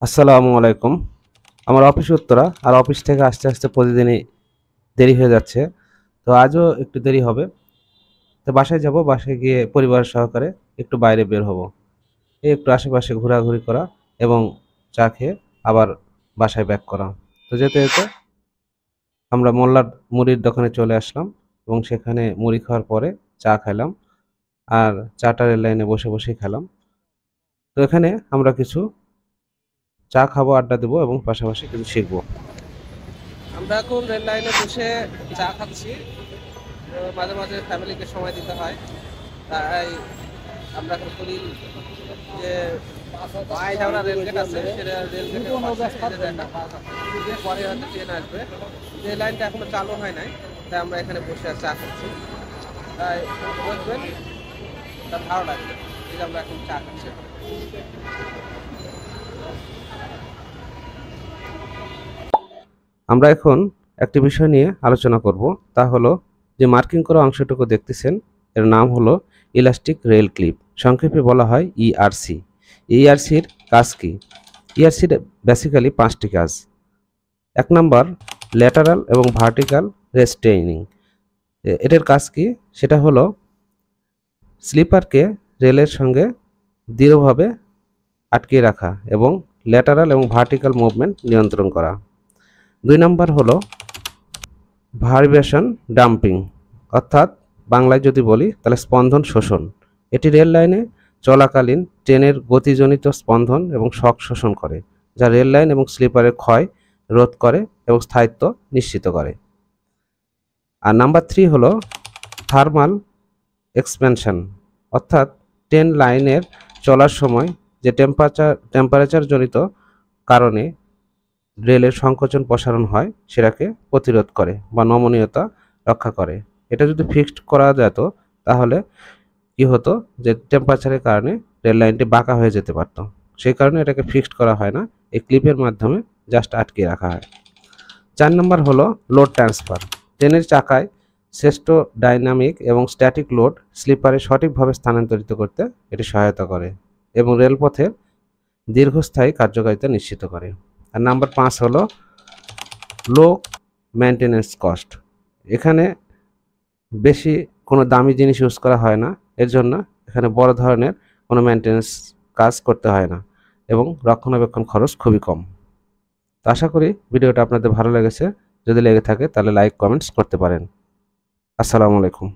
আসসালামু আলাইকুম। আমার অফিস উত্তরা, আর অফিস থেকে আসতে আসতে প্রতিদিনই দেরি হয়ে যাচ্ছে। তো আজও একটু দেরি হবে। তো বাসায় যাব, বাসায় গিয়ে পরিবার সহকারে একটু বাইরে বের হব। এই একটু আশেপাশে ঘোরাঘুরি করা এবং চা খেয়ে আবার বাসায় ব্যাক করা। তো যেতে যেতে আমরা মোল্লার মুড়ির দোকানে চলে আসলাম এবং সেখানে মুড়ি খাওয়ার পরে চা খাইলাম। আর চাটা রেল লাইনে বসে বসেই খেলাম। তো এখানে আমরা কিছু চা খাবো, আড্ডা দেবো এবং পাশাপাশি কিছু শিখবো। আমরা এখন রেল লাইনে বসে চা খাচ্ছি। তো মাঝে মাঝে ফ্যামিলিকে সময় দিতে হয়, তাই আমরা এখন করি যে বাইরে রেলগেট আছে, সেটা রেলগেটের পরে হয়তো ট্রেন আসবে। যে লাইনটা এখনো চালু হয় নাই, তাই আমরা এখানে বসে আর চা খাচ্ছি। তাই বসবেন, তা ভালো লাগবে। এই যে আমরা এখন চা খাচ্ছি। আমরা এখন একটি বিষয় নিয়ে আলোচনা করব, তা হলো যে মার্কিং করা অংশটুকু দেখতেছেন, এর নাম হলো ইলাস্টিক রেল ক্লিপ, সংক্ষেপে বলা হয় ইআরসি। ইআরসির কাজ কি? ইআরসির বেসিক্যালি 5টি কাজ। 1 নাম্বার, ল্যাটারাল এবং ভার্টিক্যাল রেস্টেইনিং। এটার কাজ কি? সেটা হলো স্লিপারকে রেলের সঙ্গে দৃঢ়ভাবে আটকিয়ে রাখা এবং ল্যাটারাল এবং ভার্টিক্যাল মুভমেন্ট নিয়ন্ত্রণ করা। 2 নাম্বার হলো ভাইব্রেশন ডাম্পিং, অর্থাৎ বাংলায় যদি বলি তাহলে স্পন্দন শোষণ। এটি রেল লাইনে চলাকালীন ট্রেনের গতিজনিত স্পন্দন এবং শক শোষণ করে, যা রেল লাইন এবং স্লিপারের ক্ষয় রোধ করে এবং স্থায়িত্ব নিশ্চিত করে। আর নাম্বার 3 হলো থার্মাল এক্সপ্যানশন, অর্থাৎ ট্রেন লাইনের চলার সময় যে টেম্পারেচার জনিত কারণে রেলের সংকোচন প্রসারণ হয়, সেটাকে প্রতিরোধ করে বা নমনীয়তা রক্ষা করে। এটা যদি ফিক্সড করা যেত, তাহলে কি হতো যে টেম্পারেচারের কারণে রেল লাইনটি বাঁকা হয়ে যেতে পারত। সেই কারণে এটাকে ফিক্সড করা হয় না, এই ক্লিপের মাধ্যমে জাস্ট আটকে রাখা হয়। 4 নম্বর হলো লোড ট্রান্সফার। ট্রেনের চাকায় শ্রেষ্ঠ ডাইনামিক এবং স্ট্যাটিক লোড স্লিপারে সঠিকভাবে স্থানান্তরিত করতে এটি সহায়তা করে এবং রেলপথের দীর্ঘস্থায়ী কার্যকারিতা নিশ্চিত করে। আর নাম্বার 5 হলো লো মেনটেন্যান্স কস্ট। এখানে বেশি কোনো দামি জিনিস ইউজ করা হয় না, এর জন্য এখানে বড় ধরনের কোনো মেনটেন্যান্স কাজ করতে হয় না এবং রক্ষণাবেক্ষণ খরচ খুবই কম। তো আশা করি ভিডিওটা আপনাদের ভালো লেগেছে। যদি লেগে থাকে তাহলে লাইক কমেন্টস করতে পারেন। আসসালামু আলাইকুম।